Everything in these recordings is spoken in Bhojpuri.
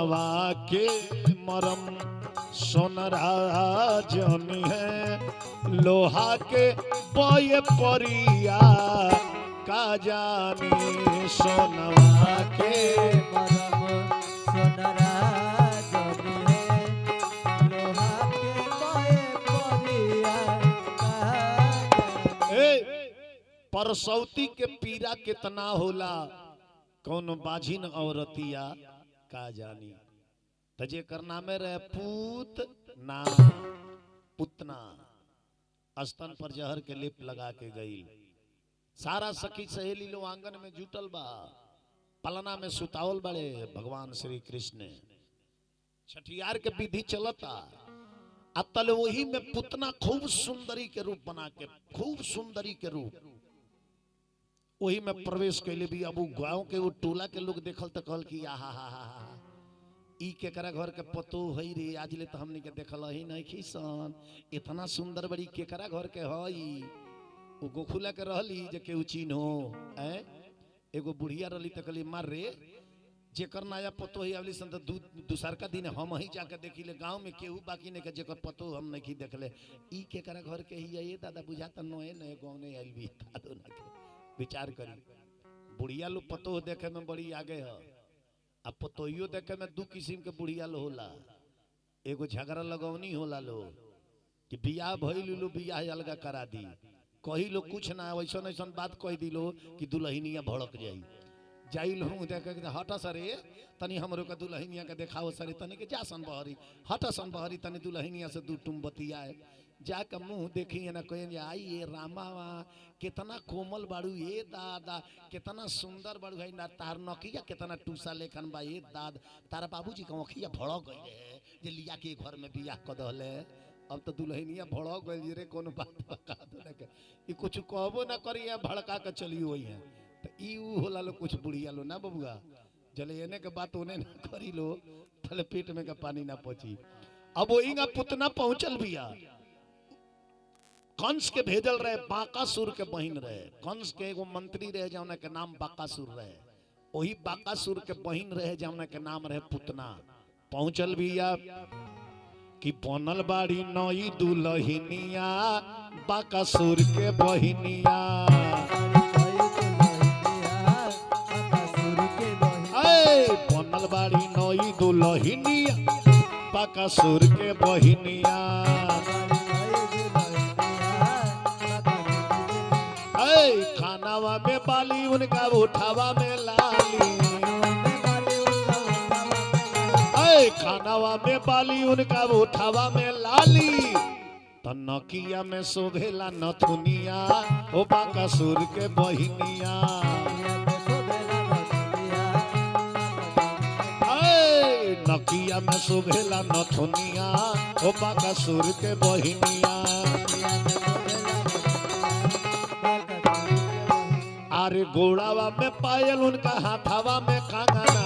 सोनवा के मरम सोनरा जनी है लोहा के बोए परिया का जानी सोनवा के मरम सोनरा जनी है लोहा के बोए परिया का जानी। परसौती के पीरा कितना होला कौन बाझिन औरतिया का जानी। तो जेकर नामे रहे पूत ना पुतना स्तन पर जहर के लेप लगा के गई। सारा सखी सहेली लोग आंगन में जुटल बा पलना में सुतावल बड़े भगवान श्री कृष्ण छठियार के विधि चलता अतल वही में पुतना खूब सुंदरी के रूप बना के खूब सुंदरी के रूप वही में प्रवेश कैले भी। अब गांव के वो टोला के लोग देखल तो कहल कि आहा हा हा हा ई केकरा घर के पतो है रे आज ले तो हमने के देखल ही नहीं खीसन इतना सुंदर बड़ी केकरा घर के हई। वो गोखुला के रहली जे केहू चिन्ह हो एगो बुढ़िया रहली तो कहली मार रे जेकर नया पतो है अवली सन तो दूसर का दिन हम ही जाके देखी ले गांव में केहू बाकी नहीं के जेकर पतो हम नहीं देखले ई केकरा घर के ही ये दादा बुझाता नए नए गांव ने आइल भी दादो ना के विचार करी। बुढ़िया लो पतो देखे में बड़ी आगे है अब पतोहियो देखे में दू किस्म के बुढ़िया लो होला। एगो झगड़ा लगौनी होला लो कि बियाह भइल लो बियाह अलगा करा दी कही लो कुछ ना वैसन ऐसन बात कह दिलो कि दुल्हनिया भड़क जाई जाइल हूँ देखे हट सरे तनी हमरो के दुल्हनिया के देखाओ सरे तनी के जा सन बहरी हट सन बहरी तनी दुल्हनिया से दू टुम बतियाए जाके मुंह देखी ना कहें आई ये रामा कितना कोमल बाड़ू ये दादा कितना सुंदर बाड़ू है ना तार नकिया कितना टूसा लेखन बा ये दाद तारा बाबूजी के अखिया भड़क गई है जे लिया के घर में बियाह क दहले अब तो दुल्हनिया भड़क गई रे कोनो बात बता दो ना के ई कुछ कहबो ना करी है भड़का के चली हुई है तो ई ऊ होला लो कुछ बुढ़िया लो ना बबुआ जले एने के बात ओने ना करी लो तले पेट में के पानी ना पहुंची। अब वो इंगा पुतना पहुंचल बिया कंस के भेजल रहे बाकासुर के बहिन रहे कंस के एगो मंत्री रहे जौना के नाम बाकासुर रहे वही बाकासुर के बहिन रहे जौना के नाम रहे पुतना। पहुंचल बिया कि बनल बाड़ी नई दुल्हनिया बाकासुर के बहिनिया बनल बाड़ी नई दुल्हनिया बाकासुर के बहिनिया खानावा में बाली उनका उठावा में लाली खानावा में बाली उनका उठावा में लाली तनकिया में शोभेला नथुनिया ओ बाकासुर के बहिनिया नकिया में शोभेला नथुनिया ओ बाकासुर के बहिनिया अरे गोड़ावा में पायल उनका हाथावा में कंगना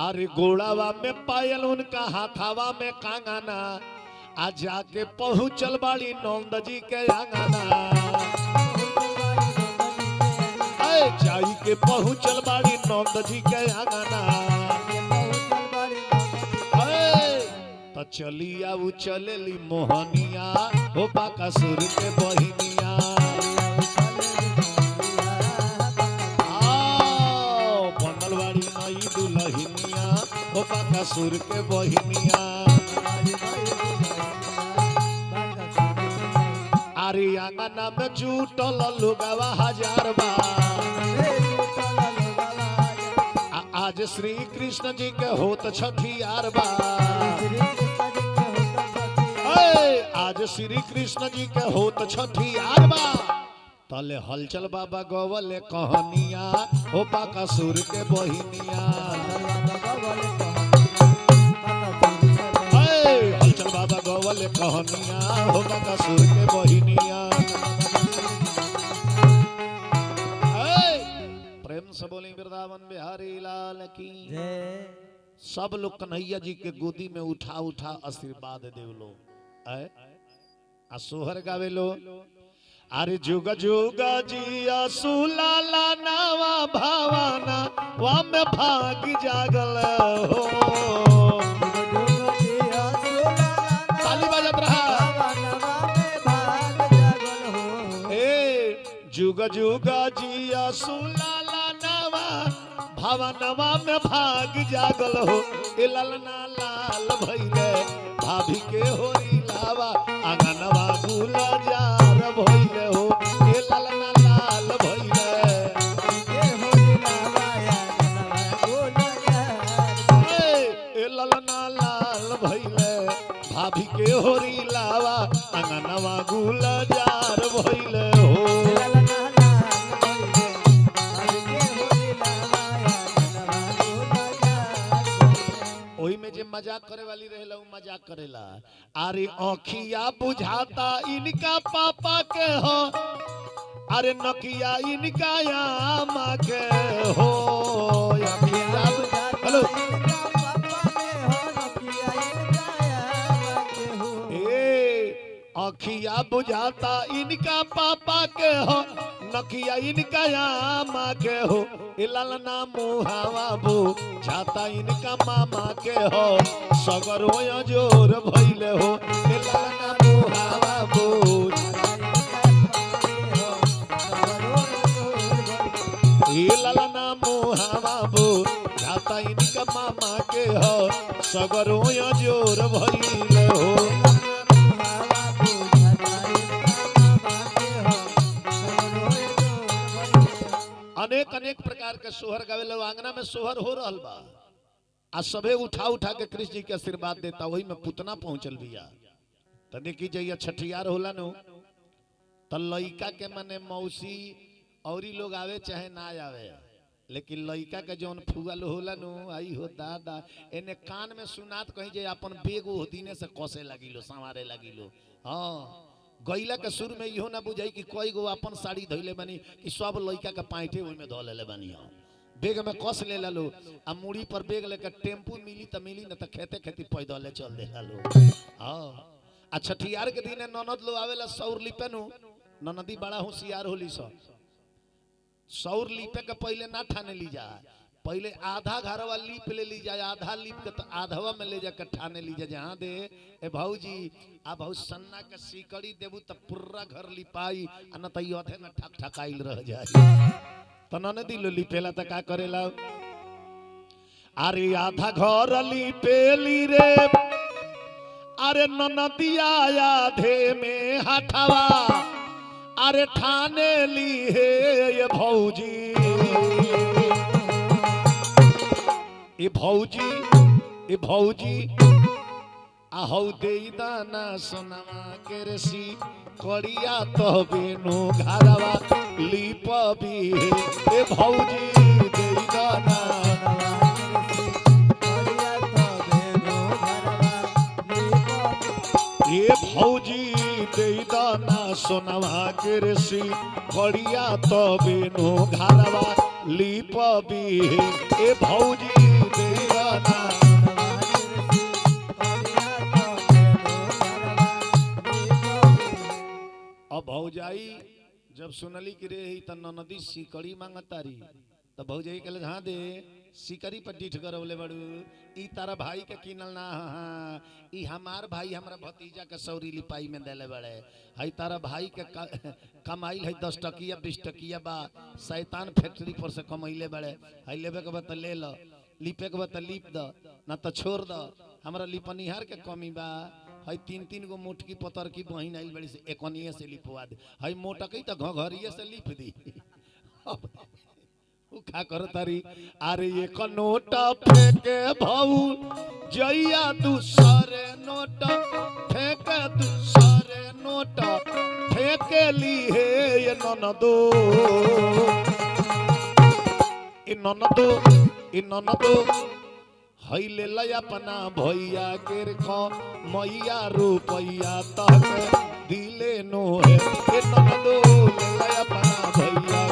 अरे गोड़ावा में पायल उनका हाथावा में कंगना आ जाके पहुंचल बाड़ी नंद जी के आंगना जाई के पहुंचल बाड़ी नंद जी के आंगना तो चलिया उ चलेली मोहनिया हो बाकासुर के बहिनिया बनल बाड़ी नई दुल्हनिया हो बाकासुर के बहिनिया अरे आंगना में जुटल लुगावा हजार बा आज श्री कृष्ण जी के होत छठियार बा आज श्री कृष्ण जी के होत छठियार बा तले हलचल बाबा गवले कहनिया हो बाकासुर के बहिनिया हलचल बाबा गवले कहनिया हो बाकासुर के बहिनिया प्रेम से बोली वृंदावन बिहारी लाल की सब लोग कन्हैया जी के गोदी में उठा उठा आशीर्वाद देव लो आ सोहर गावे लो अरे जुग जुग जिया सुलाला नावा भावाना वाम भाग जागल हो। ताली बजत रहा। जुग जुग जिया सुलाला नावा भावनवा में भाग जागल हो। ए ललना लाल भइले भाभी के होरी लावा आंगनवा गुला जार भइले हो। ए ललना लाल भइले के होरी लावा आंगनवा गुला जार। ए ललना लाल भइले भाभी के होरी लावा आंगनवा गुला जार भइले हो। मजाक करे वाली रहेला उ मजाक करेला। अरे आँखिया बुझाता इनका पापा के हो। अरे नकिया इनका यामा के हो। हेलो आँखिया बुझाता इनका पापा के हो। नकिया इनका यामा के हो। ललना मुहावा बुझाता इनका मामा के हो। सगरो जोर भइले हो। ललना मुहावा ललना मुहावा बुझाता इनका मामा के हो। सगरो जोर भइले हो। अनेक अनेक प्रकार के सोहर गावेला। आंगना में सोहर हो रहल बा आ सबे उठा उठा के कृष्ण जी के आशीर्वाद देता। वही में पुतना पहुंचल बिया। तो देखी जइया छठियार होला नु तो लइका के माने मौसी औरी लोग आवे चाहे ना आवे, लेकिन लइका के जौन फुगल होला नु आई हो दादा एने कान में सुनात कहीं जे अपन बेग ओ दिने से कसे लागिलो संवारे लागिलो। हाँ गैला के सुर में इहो ना बुझाई कि कोई गो अपन साड़ी धइले बानी कि सब लइका के पाइटे ओइ में ध लेले बानी। बेग में कस ले लो आ मुड़ी पर बेग लेकर टेम्पू मिली त मिली न त खेते खेती पैदले चल देला लो। हां आ छठियार के दिन ननद लो आवेला सौर लिपे नु। ननदी बड़ा होशियार होली सौर लिपे के पहले ना ठाने ली जा। पहले आधा घरवा लीप ले ली जाए। आधा लीप के तो आधवा में ले जाकर ठाने ली जाए। जहाँ दे ए भाऊजी आ भाऊ सन्ना के सीकड़ी देबू तो पूरा घर लिपाई आ न त अधे न ठक ठकाइल रह जाए। तो ननदी लो लिपेला त का करेला। अरे आधा घर लिपेली रे अरे ननदिया आधे में हठवा अरे ठाने ली है ये भौजी। ए भौजी आहौ दे दाना सोनामा के रसी कड़िया तो बेनु घरवा लिपबी। ए भौजी दे दाना ए भौजी दे दाना सोनामा के रसी कड़िया तो बेनु घरवा लिपबी। ए भौजी अब भौजाई जब सुनली कि रे त ननदी सिकड़ी मांगतारी तो भौजाई कहले हाँ दे सिकड़ी पर डीठ करवले बड़ू। ई तारा भाई के किनल ना। हाँ ई हमार भाई हमरा भतीजा के सौरी लिपाई में देले बड़े। हई तारा भाई के कमाइल है 10 टकिया 20 टकिया बा शैतान फैक्ट्री पर से कमैले बड़े। हई लेबे के बता ले लो लिपे के बता लिप द ना तो छोड़ द। हमरा लिपनिहार के कमी बा। हई 3-3 गो मोटकी पतर की बहिन आइल बड़ी से एकनिए से लिपवा दे। हई मोटकी तो घघरिए से लिप दी। खा कर तारी अरे एक नोट फेंके भाऊ जइया दूसरे नोट फेंके दूसरे नोट फेंके ली है ये ननदो। इ ननदो हई ले ला अपना भैया के खो मैया रुपैया तक दिले नो है। ए ननदो ले ला अपना भैया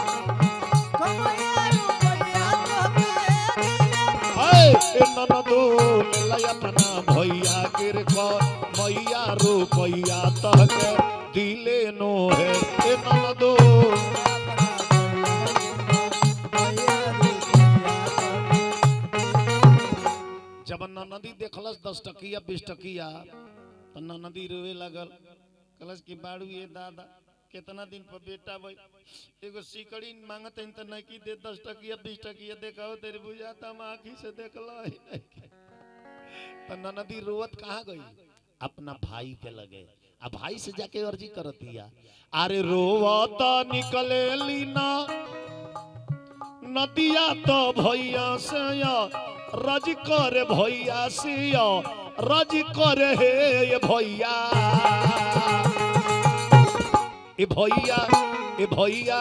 ननदो ले अपना भैया गिर मैया रुपैया तक दिले नो है। ननदो जब ननदी देखलस 10 टकिया 20 टकिया तो ननदी रोवे लगल कलस की बाड़ू ये दादा कितना दिन पर बेटा भाई एगो सिकड़ी मांगत है तो नहीं दे 10 टकिया 20 टकिया देखाओ तेरे बुझाता हम आँखी से देखला ही नहीं तो ननदी रोवत कहाँ गई अपना भाई के लगे अब भाई से जाके अर्जी करतिया अरे रोवत निकले लीना नदिया तो भैया से रज करे भैया से रज करे हे ये भैया ए भैया ए भैया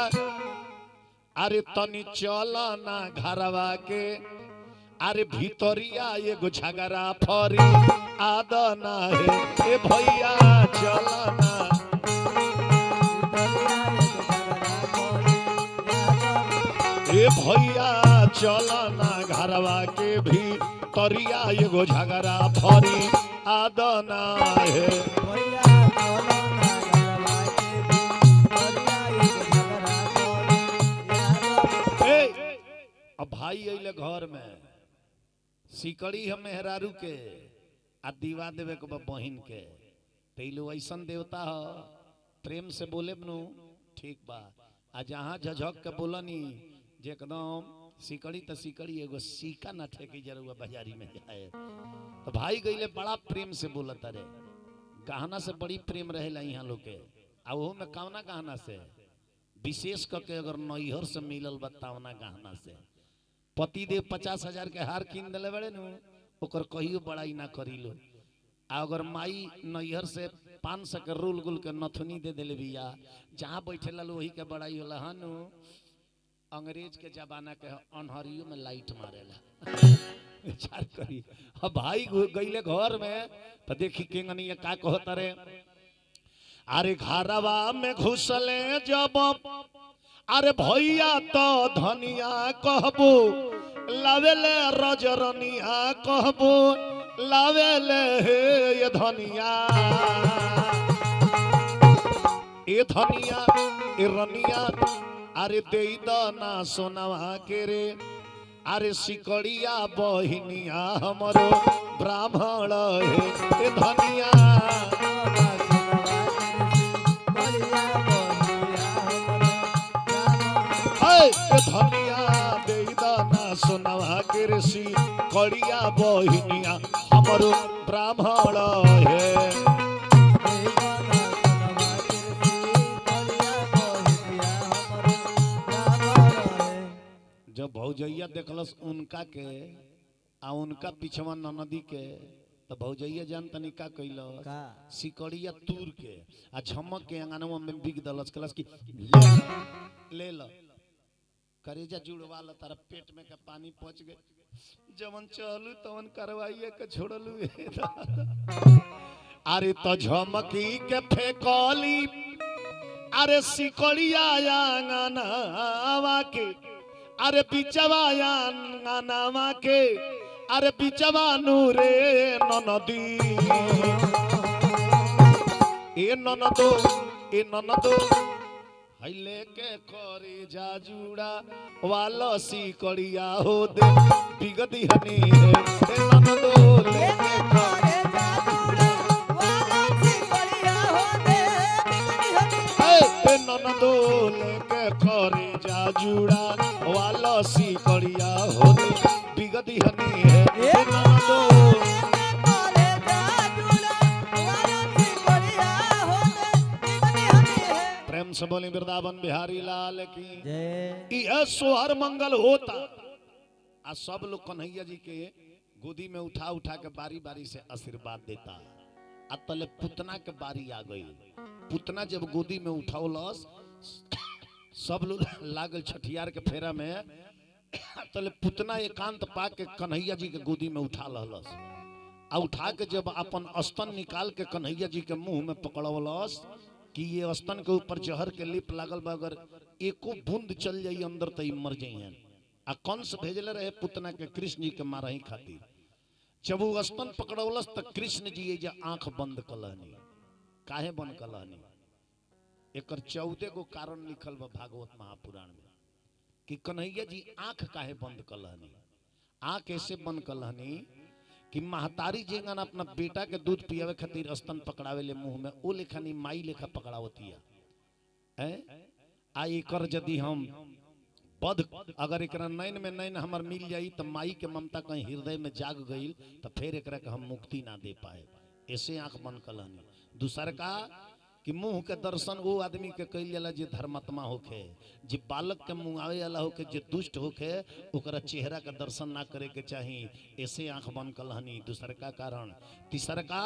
अरे तनी चला ना घरवा के अरे भीतरिया एगो झगड़ा फरी आदना है ए भैया चला ना ए भैया चला ना घरवा के भीतरिया एगो झगड़ा फरी आदना है अब भाई अइले घर में सिकड़ी हम मेहरारू के आ दीवा देवे के बहिन के तैलो ऐसन देवता हो प्रेम से बोले बनु ठीक बा आ जहाँ झझक के बोलनी जे एकदम सिकड़ी तो सिकड़ी एगो सीका न ठेकी जरूर बाजारी में जाए तो भाई गईले बड़ा प्रेम से बोलता रे गहना से बड़ी प्रेम रहेला यहाँ लोग के आ वो में कौना गहना से विशेष करके अगर नैहर से मिलल बतावना गहना से पति देव 50,000 के हार कीन दिले बड़े नु ओकर कहियो बड़ाई ना करी लो आ अगर माई नैहर से 500 के रोल गुल के नथुनी दे दिले बिया जहाँ बैठे ला वही के बड़ाई होला हनु अंग्रेज के जमाना के अनहरियो में लाइट मारेला विचार करी अब भाई गईले घर में तो देखी केंगनी का कहता रे अरे घरवा में घुसले जब अरे भैया तो धनिया कहबो लावेले रजरनिया कहबो लावेले हे ये धनिया ए रनिया अरे दे ना सोनवा के रे अरे सिकड़िया बहिनिया हमरो ब्राह्मण हे धनिया धनिया दे दाना सोनवा के रे सिकड़िया बहिनिया हमरो ब्राह्मण हे जब भौजैया देखलस उनका के आ उनका पिछवा ननदी के तो भौजैया जान तनी का कैलस सिकड़िया तूर के आ झमक के अंगनवा में बिग दलस कलस की ले लो करेजा जुड़वा लो तारा पेट में का पानी पहुंच गए जवन चलू तवन करवाइए के छोड़लू अरे तो झमकी के फेकली अरे सिकड़िया अंगनवा के अरे बिचवा अंगनवा के अरे बिचवा नूरे ननदी ए ननदो हईले के करे जा जुड़ा वालो सिकड़िया हो दे बिगदी हनी ए ननदो लेके करे जा जुड़ा वालो सिकड़िया हो दे बिगदी हनी ए ननदो लेके करे जा जुड़ा वालो सिकड़िया हो दे बिगदी हनी ए ननदो प्रेम से बोले वृंदावन बिहारी लाल की जय। सोहर मंगल होता आ सब लोग कन्हैया जी के गोदी में उठा उठा के बारी बारी से आशीर्वाद देता आ तले पुतना के बारी आ गई पुतना जब गोदी में उठावलस सब लोग लागल छठियार के फेरा में तले पुतना एकांत पा के कन्हैया जी के गोदी में उठा लहलस आ उठा के जब अपन स्तन निकाल के कन्हैया जी के मुंह में पकड़वलस कि ये स्तन के ऊपर जहर के लिप लागल बा अगर एको बूंद चल जाई अंदर तो मर जाइए आ कंस भेजले रहे पुतना के कृष्ण जी के मारही खातिर जब वो स्तन पकड़वलस तो कृष्ण जी ये आंख बंद कलहनी काहे बंद कलहनी एकर 14 गो कारण लिखल बा भागवत महापुराण में कि कन्हैया जी आंख काहे बंद कलहनी। आंख ऐसे बंद कलहनी कि महतारी जेंगन अपना बेटा के दूध पियावे खातिर स्तन पकड़ावे ले मुंह में, ओ लेखनी माई लेखा पकड़ावतिया है। आ एकर यदि हम बद अगर एकरा नैन में नैन हमर मिल जाई तो माई के ममता कहीं हृदय में जाग गई तो फिर एकरा के हम मुक्ति ना दे पाए। ऐसे आंख बंद कलहनी। दूसर का कि मुंह के दर्शन वो आदमी के कइल जाला जे धर्मात्मा होखे, जे बालक के मुंह आवे वाला होखे, जे दुष्ट होखे ओकरा चेहरा के दर्शन ना करे के चाहिए। ऐसे आंख बंद कलहनी दूसर का कारण। तीसर का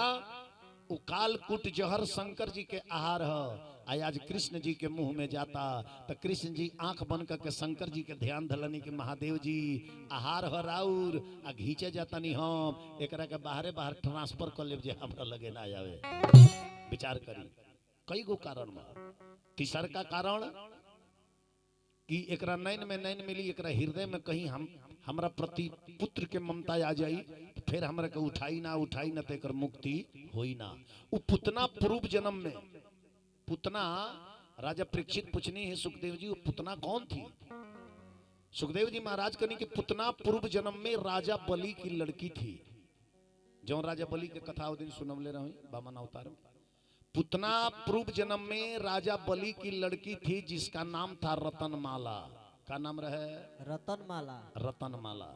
उ काल कुट जहर शंकर जी के आहार है। आज कृष्ण जी के मुंह में जाता तो कृष्ण जी आंख बंद करके शंकर जी के ध्यान धलनी कि महादेव जी आहार हो राउर आ घींचे जाता नहीं हम एकरा के बाहरे बाहर ट्रांसफर कर लेब जे हमरा लगे ना आवे। विचार करी कई गो कारण में। तीसर का कारण कि एकरा नैन में नैन मिली, एकरा हृदय में कहीं हमरा प्रति पुत्र के ममता आ जाई फिर हमरा के उठाई ना तो एकर मुक्ति होई ना। उ पुतना पूर्व जन्म में पुतना राजा परीक्षित पूछनी है सुखदेव जी वो पुतना कौन थी। सुखदेव जी महाराज कहनी कि पुतना पूर्व जन्म में राजा बलि की लड़की थी। जो राजा बलि के कथा दिन सुनवले रही बामन अवतार में। पुतना पूर्व जन्म में राजा बलि की लड़की थी जिसका नाम था रतनमाला। का नाम रहे? रतनमाला। रतनमाला।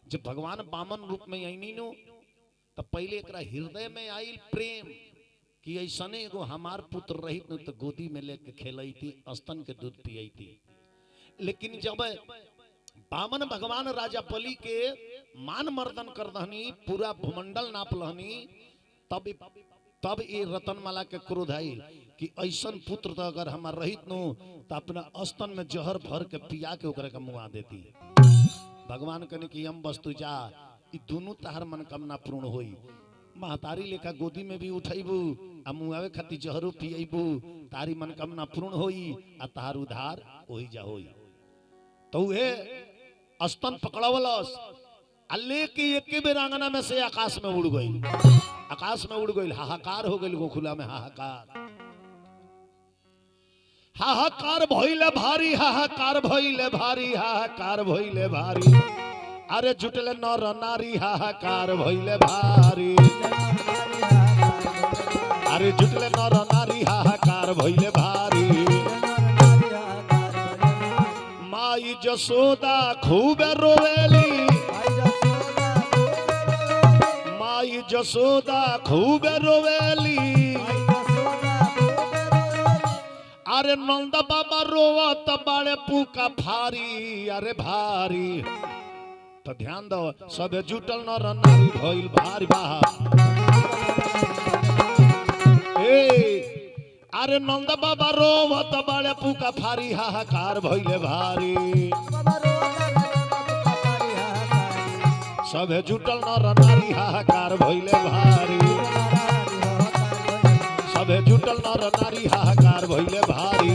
जब भगवान बामन रूप में आई नो तो पहले एकरा हृदय में आई प्रेम कि ऐसने एगो हमार पुत्र रहित न तो गोदी में लेके खेलई थी, स्तन के दूध पियई थी। लेकिन जब बामन भगवान राजा बलि के मान मर्दन कर दहनी, पूरा भूमंडल नाप लहनी, तब ये रतनमाला के क्रोध आई कि ऐसन पुत्र तो अगर हमार रहित नो तो अपना स्तन में जहर भर के पिया के ओकरा के मुआ देती। भगवान कहने की हम वस्तु जा दोनों तहार मनोकामना पूर्ण होई। महतारी लेखा गोदी में भी उठैबू आ मुआवे खातिर जहरो पियबू, तारी मनोकामना पूर्ण होई आ तहार उधार होई जा होई। तो हे स्तन पकड़वलस आ लेके एक बेर आंगना में से आकाश में उड़ गई। आकाश में उड़ गई, हाहाकार हो गई गोकुला में। हाहाकार भइले भारी, हाहाकार भइले भारी, हाहाकार भइले भारी। अरे जुटले नर नारी हाहाकार भइले भारी। अरे जुटले नर नारी हाहाकार भइले भारी। माई जसोदा खूब रोवेली, माई जसोदा खूब रोवेली। अरे नंद बाबा रोवत बाड़े पुका भारी, अरे भारी। तो ध्यान दो सब जुटल नर नारी भइल भारी बाहा। अरे नंद बाबा रोवत बाड़े पुका भारी, हाहाकार भइले भारी। सब जुटल नर नारी हाहाकार भइले भारी। सब जुटल नर नारी हाहाकार भइले भारी।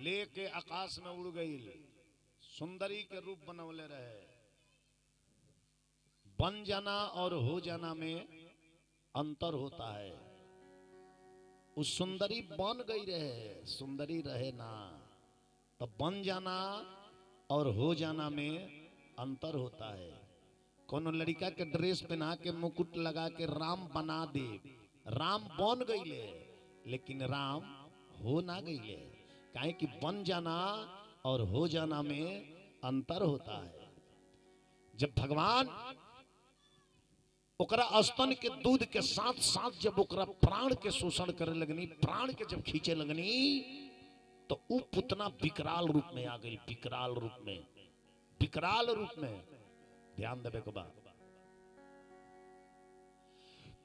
लेके आकाश में उड़ गई, सुंदरी के रूप बनवले रहे। बन जाना और हो जाना में अंतर होता है। उस सुंदरी बन गई रहे, सुंदरी रहे ना। तो बन जाना और हो जाना में अंतर होता है। कोनो लड़का के ड्रेस पहना के मुकुट लगा के राम बना दे, राम बन गईले लेकिन राम हो ना गईले। काहे कि बन जाना और हो जाना में अंतर होता है। जब भगवान ओकरा स्तन के दूध के साथ साथ जब ओकरा प्राण के शोषण करे लगनी, प्राण के जब खींचे लगनी तो उ पुतना विकराल रूप में आ गई। विकराल रूप में, विकराल रूप में। ध्यान देवे को बात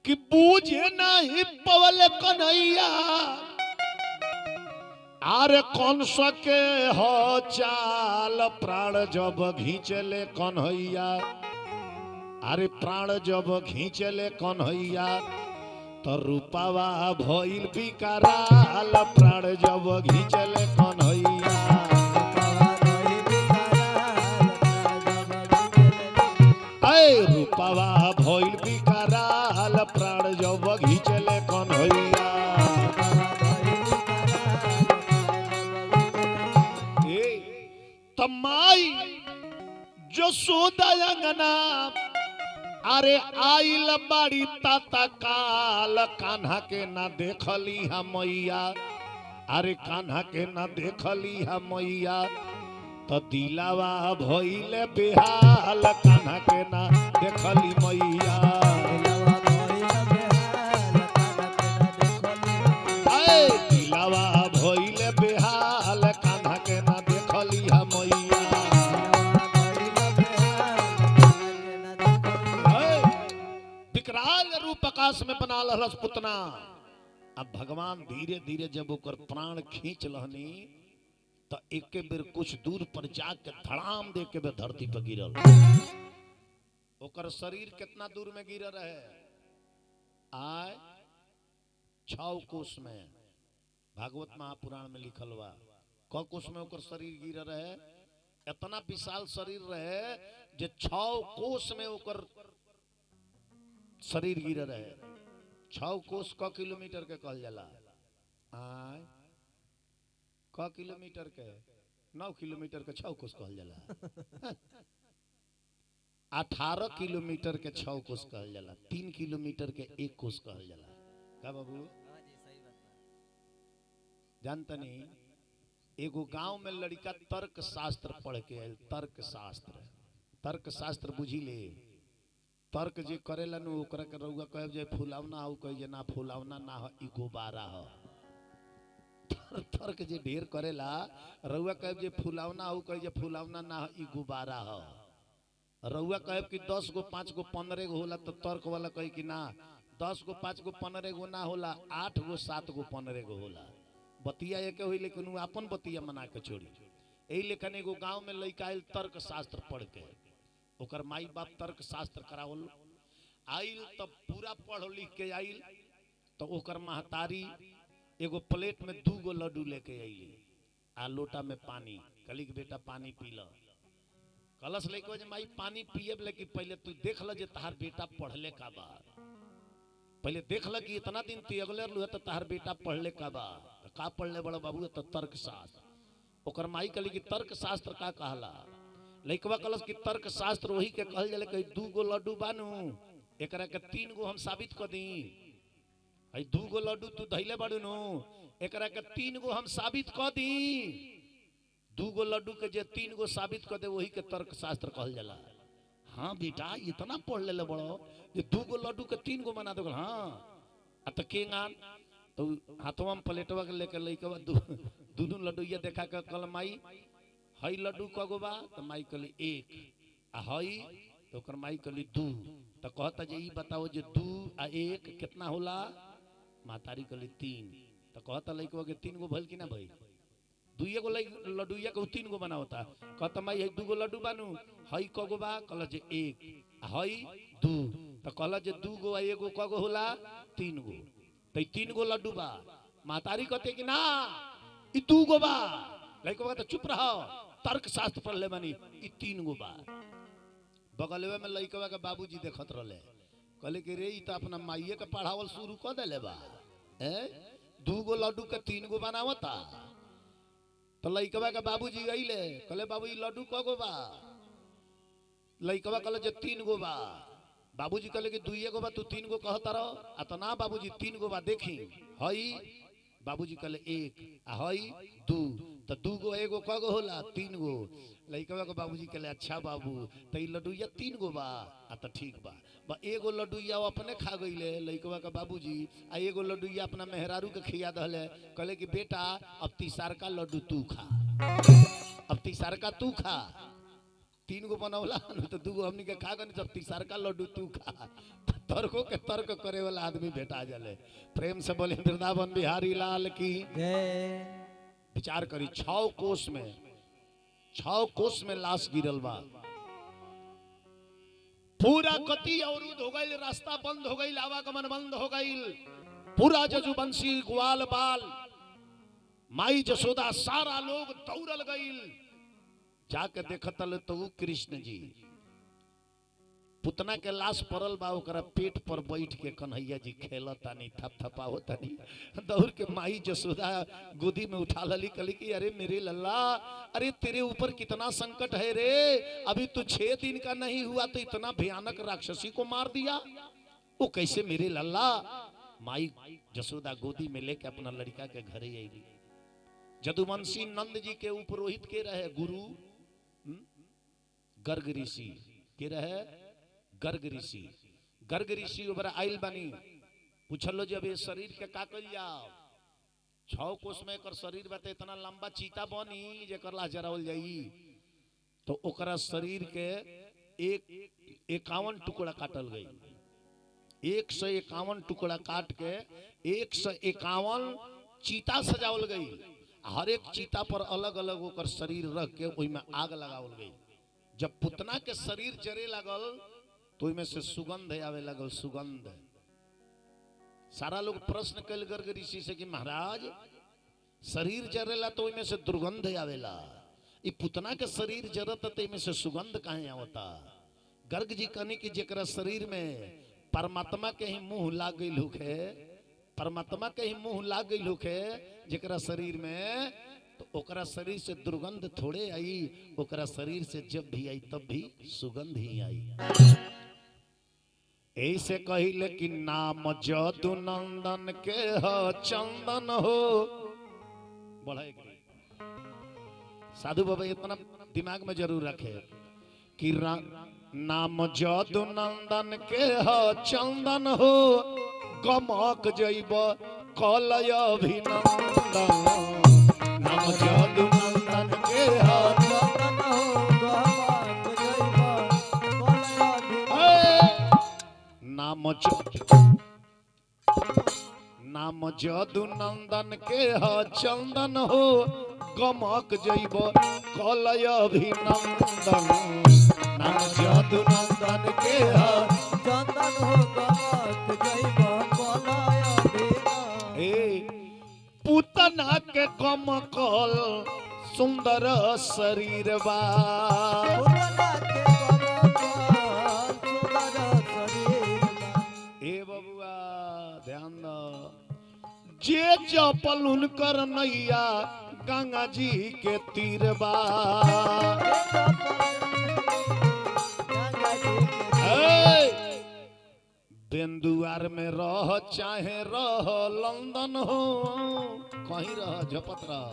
कि बूझे नहीं पवल कन्हैया, आरे कौन सके हो चाल। प्राण जब घींचले कन्हैया, अरे प्राण जब घींचले कन्हैया तो रूपावा भइल विकराल। प्राण जब घींचले कन्हैया, रूपावा भइल विकराल। प्राण जब घींचले कन्हैया। माई जसोदा अंगना अरे आइल बाड़ी ताता काल कान्हा के ना देखली हम मैया अरे कान्हा के ना देखली हम मैया तो दिलावा भइले बेहाल कान्हा के ना देखली मैया दिलावा भइले बेहाल कान्हा के ना देखली हम मैया विकराल रूप आकाश में बना लहलस पुतना। अब भगवान धीरे धीरे जब ओकर प्राण खींच लहनी तो एक बेर कुछ दूर पर जाके धड़ाम दे के धरती पर गिरल। ओकर शरीर कितना दूर में गिर रहे आय 6 कोस में भागवत महापुराण में लिखल बा क कोस में ओकर शरीर गिर रहे इतना विशाल शरीर रहे जे 6 कोस में ओकर शरीर गिर रहे 6 कोस क किलोमीटर के कहल जाला आय क किलोमीटर के 9 किलोमीटर के 6 कोस कहल जाला 18 किलोमीटर के 6 कोस कहल जाला 3 किलोमीटर के 1 कोस कहल जाला का बाबू जानता नहीं एगो गांव में लड़का तर्क शास्त्र पढ़ के आयल तर्क शास्त्र बुझी ले तर्क जे करेला नु ओकरा के रउआ कहब जे फुलावना हो कह जे ना फुलावना ना हो ई गुब्बारा हो तर्क जे ढेर करेला रउआ कहब जे फुलावना हो कह जे फुलावना ना हो ई गुब्बारा हो रउआ कहब कि 10 गो 5 गो 15 गो होला तो तर्क वाला कहे कि ना 10 गो 5 गो 15 गो ना होला 8 गो 7 गो 15 गो होला बतिया एक होई लेकिन उ अपन बतिया मना के छोड़ी एही लेकिन एगो गांव में लइका आइल तर्क शास्त्र पढ़ के ओकर माई बाप तर्क शास्त्र करावल आइल तब पूरा पढ़ लिख के आइल तो ओकर महतारी एगो प्लेट में 2 गो लड्डू लेके आइली आ लोटा में पानी कहली कि बेटा पानी पी ल कलश लेके जे माई पानी पिएब लेकिन पहले तू देख ल जे तहार बेटा पढ़ले का बा पहले देख ल कि इतना दिन तू अगले रहलू तो तहार बेटा पढ़ले का बा का पढ़ले बड़ा बाबू तो तर्क शास्त्र ओकर माई कहली कि तर्क शास्त्र का कहला लइकवा कलश की तर्क शास्त्र वही के कहल जाला कि 2 गो लड्डू बानू एकरा के 3 गो हम साबित कर दी हई 2 गो लड्डू तू धइले बाड़ू नु एकरा के 3 गो हम साबित कर दी 2 गो लड्डू के जे 3 गो साबित कर दे वही के तर्क शास्त्र कहल जाला। हाँ बेटा इतना पढ़ ले बड़ो जे 2 गो लड्डू के 3 गो बना दो हाँ आ त केंगान तो हाथवा में प्लेटवा के लेके लइकवा दोनों लड्डू ये देखा के कल माई हई लड्डू कगो बा तो माई कहली 1 आ हई तो ओकर माई कहली 2 तो कहता जे ई बताओ जे 2 आ 1 कितना होला मातारी कहली 3 तो कहता लइकवा के 3 गो भइल कि ना भाई 2 गो लड्डू या को 3 गो बना होता कहता माई हई 2 गो लड्डू बानू हई कगो बा कहला जे 1 आ हई 2 तो कहला जे 2 गो आ 1 गो कगो होला 3 गो तो 3 गो लड्डू बा मातारी कहते कि ना ई 2 गो बा लइकवा तो चुप रहो तर्क शास्त्र पढ़ ले बानी ई 3 गो बा बगलवे में लइकवा के बाबूजी देखत रहले कहले कि रे ई तो अपना माईए के पढ़ावल शुरू कर देले बा 2 गो लड्डू के 3 गो बनावता तो लइकवा के बाबूजी आइले कहले बाबू ई लड्डू कगो बा लइकवा कहले जे 3 गो बा बाबूजी कहले कि 2 गो बा तू 3 गो कहता रहो आ तो ना बाबूजी 3 गो बा देखी हई बाबूजी कहले 1 आ हई 2 तो 2 गो 1 गो कगो होला 3 गो लइकवा के बाबूजी कहले अच्छा बाबू तो ई लड्डू या 3 गो बा आ तो ठीक बा 1 गो लड्डू या अपने खा गइले लइकवा के बाबूजी आ 1 गो लड्डू या अपना मेहरारू के खिया दहले कहले कि बेटा अब तीसर का लड्डू तू खा अब तीसर का तू खा 3 गो बनौला तो 2 गो हमनी के खा गनी जब तीसर का लड्डू तू खा तर्कों के तर्क करे वाला आदमी भेटा जाले। प्रेम से बोले वृंदावन बिहारी लाल की विचार करी 6 कोस में लाश गिरल बा पूरा गति अवरुद्ध हो गई रास्ता बंद हो गई आवागमन बंद हो गई पूरा जजुवंशी ग्वाल बाल माई जसोदा सारा लोग दौड़ल गई जाके देखतल तो कृष्ण जी पुतना के लाश पड़ल बा ओकरा पेट पर बैठ के कन्हैया जी खेलतानी थपथपावतानी दौड़ के माई जसोदा गोदी में उठा लली कली कि अरे मेरे लल्ला अरे तेरे ऊपर कितना संकट है रे अभी तू 6 दिन का नहीं हुआ तो इतना भयानक राक्षसी को मार दिया वो कैसे मेरे लल्ला माई जसोदा गोदी में लेके अपना लड़का के घरे आई जदुवंशी नंद जी के उपरोहित के रहे गुरु गर्ग ऋषि के रहे गर्ग ऋषि ओबरा आइल बानी पूछलो जब ये शरीर के का कइल जाओ 6 कोस में कर शरीर बाते इतना लंबा चीता बनी जेकर ला जरावल जाई तो ओकरा शरीर के 51 टुकड़ा काटल गई 151 टुकड़ा काट के 151 चीता सजावल गई हर एक चीता पर अलग अलग होकर शरीर रख के ओई में आग लगावल गई जब पुतना के शरीर जरे लगल तो ओई में से सुगंध आवे लगल सुगंध सारा लोग प्रश्न कल गर्ग ऋषि से कि महाराज शरीर जरेला तो ओई में से दुर्गंध आवेला ई पुतना के शरीर जरत तो में से सुगंध काहे आवता गर्ग जी कहनी कि जेकरा शरीर में परमात्मा के ही मुंह लाग गइल होखे परमात्मा के ही मुंह लाग गइल होखे जेकरा शरीर में तो ओकरा शरीर से दुर्गंध थोड़े आई ओकरा शरीर से जब भी आई तब भी सुगंध ही आई ऐसे कहिले कि नाम जदु नंदन के हो चंदन हो बढ़ाएगी साधु बाबा इतना दिमाग में जरूर रखे कि नाम जदु नंदन के हो चंदन हो गमक जैब कलय अभिनंदन नाम जदु नंदन के हो चंदन हो गमक जैब नाम जदु नंदन के हो चंदन हो गमक जैब कलय अभिनंदन नाम जदु नंदन के हो चंदन हो गमक जैब कलय अभिनंदन पुतना के कमकल सुंदर शरीर बा पुतना के कमकल सुंदर शरीर बा ए बबुआ ध्यान दो जे जपल उनकर नैया गंगा जी के तीर बा बेंदुआर में रह चाहे रह लंदन हो कहीं रह झपत रह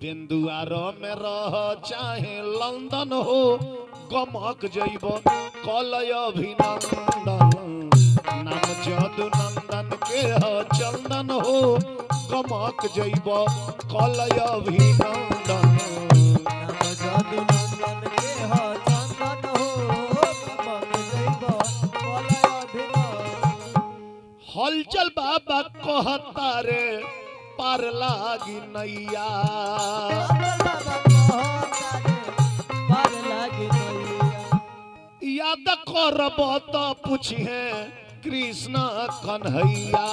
बेंदुआर में रह चाहे लंदन हो गमक जैब कलय अभिनंदन नाम जदु नंदन के हो चंदन हो गमक जैब कलय अभिनंदन नाम जदु नंदन के हो चंदन हो गमक जैब कलय अभिनंदन हलचल बाबा कहता रे पार लागी नैया पार लागी नैया याद करब तो पूछे कृष्ण कन्हैया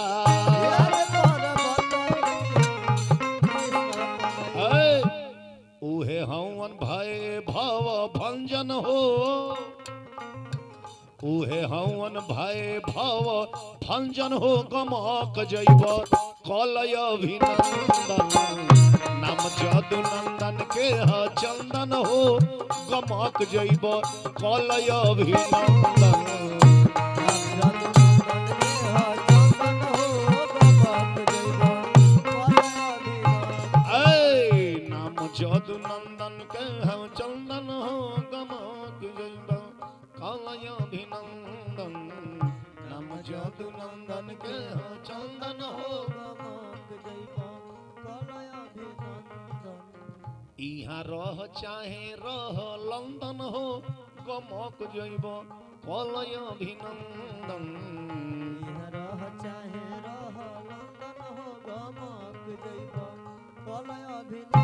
उहे हवन भय भव भंजन हो उहे हवन भय भव भंजन हो गमक जैब कलय अभिनंदन नाम जदु नंदन के हो चंदन हो गमक जैब कलय अभिनंदन जदु नंदन के हो चंदन हो गमक जैब कलय अभिनंदन नाम जदु नंदन के हो चंदन हो गमक जैब कलय अभिनंदन इहाँ रह चाहे रह लंदन हो गमक जैब कलय अभिनंदन रह चाहे रह लंदन हो गमक जैब कलय अभिनंदन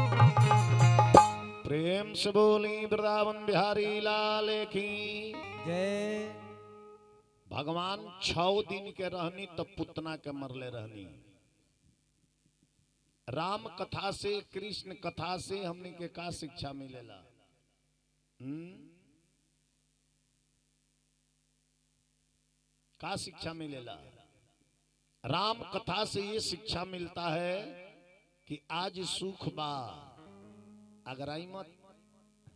प्रेम से बोली वृंदावन बिहारी लाल की जय भगवान 6 दिन के रहनी तब पुतना के मरले रहनी राम कथा से कृष्ण कथा से हमने के का शिक्षा मिलेला का शिक्षा मिलेला? राम कथा से ये शिक्षा मिलता है कि आज सुख बा, अगर आई मत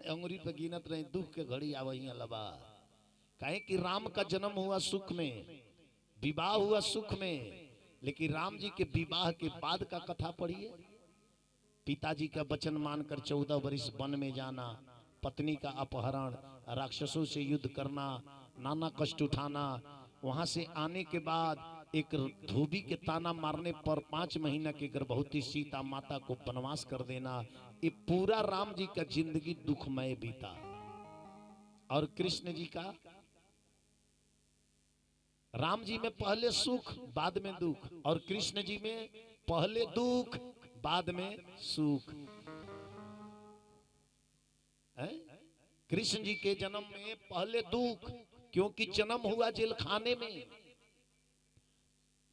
अंगुरी पे गिनत रही, दुख के घड़ी आवही लबा। कहे कि राम का जन्म हुआ सुख में, विवाह हुआ सुख में, लेकिन राम जी के विवाह के बाद का कथा पढ़िए। पिताजी का वचन मानकर 14 वर्ष वन में जाना, पत्नी का अपहरण, राक्षसों से युद्ध करना, नाना कष्ट उठाना, वहां से आने के बाद एक धोबी के ताना मारने पर 5 महीना की गर्भवती सीता माता को वनवास कर देना, ये पूरा राम जी का जिंदगी दुखमय बीता। और कृष्ण जी का, राम जी में पहले सुख बाद में दुख, और कृष्ण जी में पहले दुख बाद में सुख है? कृष्ण जी के जन्म में पहले दुख, क्योंकि जन्म हुआ जेल खाने में,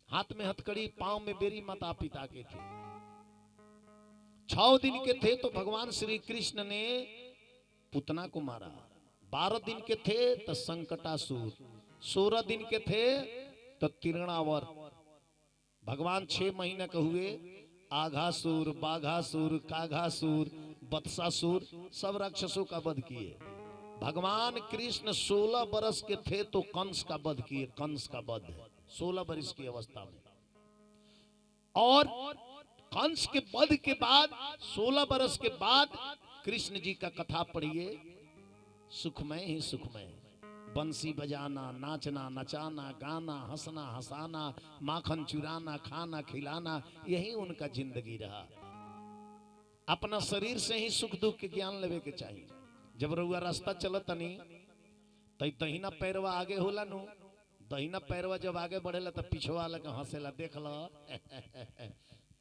हाथ में हथकड़ी, पांव में बेरी, माता पिता के थे। 6 दिन के थे तो भगवान श्री कृष्ण ने पुतना को मारा। 12 दिन के थे तो संकटासुर, 16 दिन के थे तो तिरणावर। भगवान 6 महीने के हुए, आघासुर, बाघासुर, काघासुर, बत्सासुर, सब राक्षसों का वध किए। भगवान कृष्ण 16 वर्ष के थे तो कंस का वध किए। कंस का वध 16 वर्ष की अवस्था में, और कंस के वध के बाद 16 वर्ष के बाद कृष्ण जी का कथा पढ़िए, सुखमय ही सुखमय। बंसी बजाना, नाचना, नचाना, गाना, हंसना, हंसाना, माखन चुराना, खाना खिलाना, यही उनका जिंदगी रहा। अपना शरीर से ही सुख दुख के ज्ञान लेवे के चाहिए। जब रउआ रास्ता चलत तनी तो दहिना पैरवा आगे होला नु, दहिना पैरवा जब आगे बढ़ेला तो पिछवा वाला के हंसेला, देख लो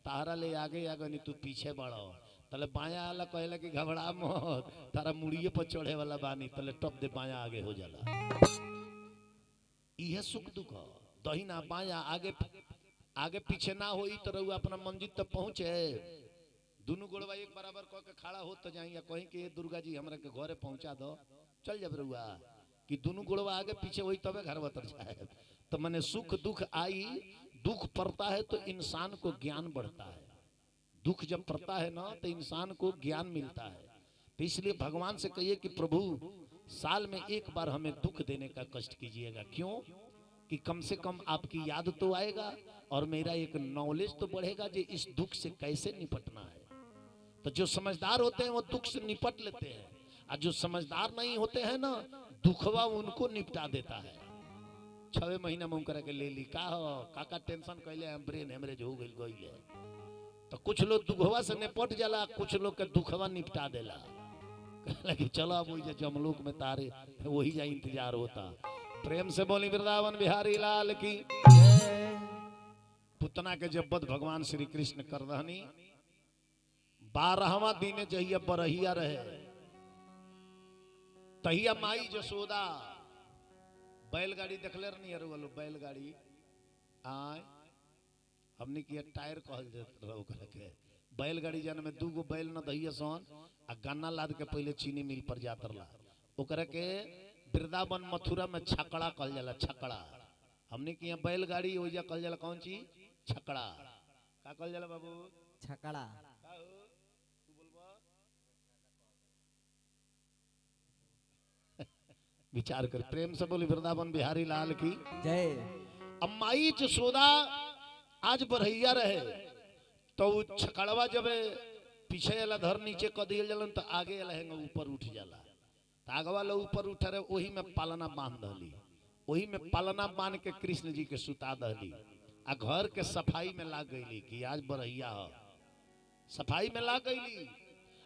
तारा ले आगे आगे नहीं तू पीछे बढ़ो। तले बाया वाला कहेला कि घबरा मत, तारा मुड़िए पर चढ़े वाला बानी, तले टप दे बाया आगे हो जाला। यह सुख दुख दहिना बाया आगे आगे पीछे ना होई तो रउआ अपना मंजिल तक पहुंचे। दोनों गोड़वा एक बराबर कह के खड़ा हो तो जाइए, कहीं कि दुर्गा जी हमरा के घरे पहुंचा दो, चल जब रउआ कि दोनों गोड़वा आगे पीछे होई तबे घर उतर जाए। तो मैंने सुख दुख आई, दुख पड़ता है तो इंसान को ज्ञान बढ़ता है। दुख जब पड़ता है ना तो इंसान को ज्ञान मिलता है। तो इसलिए भगवान से कहिए कि प्रभु साल में एक बार हमें दुख देने का कष्ट कीजिएगा। क्यों? कि कम से कम आपकी याद तो आएगा और मेरा एक नॉलेज तो बढ़ेगा कि इस दुख से कैसे निपटना है। तो जो समझदार होते हैं वो दुख से निपट लेते हैं, और जो समझदार नहीं होते हैं ना, दुखवा उनको निपटा देता है। 6 महीना मुंह करके ले ली का हो, काका टेंशन कैले ब्रेन हेमरेज हो गई है। तो कुछ लोग दुखवा से निपट जाला, कुछ लोग के दुखवा निपटा देला। कहला कि चलो अब वही जमलोक में तारे वही जा इंतजार होता। प्रेम से बोली वृंदावन बिहारी लाल की। पुतना के जब वध भगवान श्री कृष्ण कर रहनी, 12वां दिन जहिया बरहिया रहे, तहिया माई जसोदा बैलगाड़ी देखले रहनी, अरे वालो बैलगाड़ी आए हमने किया टायर कहल रहो के बैलगाड़ी जाने में 2 गो बैल न दहिया सन आ गन्ना लाद के पहले चीनी मिल पर जात रहा। ओकरा के वृंदावन मथुरा में छकड़ा कहल जाला। छकड़ा हमने किया बैलगाड़ी ओइजा कहल जाला कौन चीज? छकड़ा। का कहल जाला बाबू? छकड़ा। विचार कर, प्रेम से बोली वृंदावन बिहारी लाल की जय। अम्माई जसोदा आज बरहिया रहे तो छकड़वा जब पीछे वाला धर नीचे क दियल जलन तो आगे वाला हैंगा ऊपर उठ जाला। आगे वाला ऊपर उठ रहे, वही में पालना बांध दहली, वही में पालना बांध के कृष्ण जी के सुता दहली। आ घर के सफाई में लाग गईली कि आज बरहिया हो, सफाई में लाग गईली।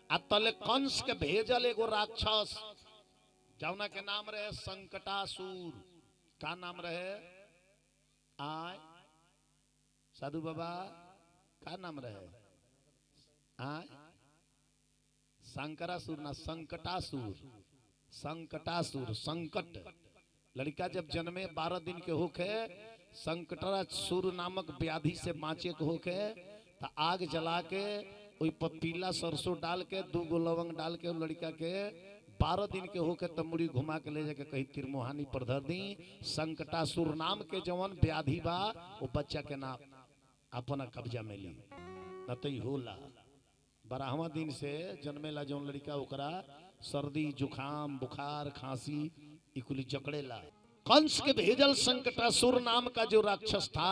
आ तले कंस के भेजल एगो राक्षस जौना के नाम रहे संकटासुर। का नाम रहे? आय साधु बाबा का नाम रहे? आय शंकरासुर ना, संकटासुर। संकटासुर संकट। लड़का जब जन्मे 12 दिन के होके संकटासुर नामक व्याधि से बाँचे के होके तो आग जला के ओई पर पीला सरसों डाल के 2 गो लवंग डाल के लड़का के 12 दिन के होके तमुड़ी घुमा के ले जाके कहीं तिरमोहानी पर धर दी। संकटासुर नाम के जवन व्याधि बा वो बच्चा के नाम अपना कब्जा में ली न तो होला। 12वां दिन से जन्मेला जौन लड़का ओकरा सर्दी जुखाम बुखार खांसी इकुली जकड़ेला। कंस के भेजल संकटासुर नाम का जो राक्षस था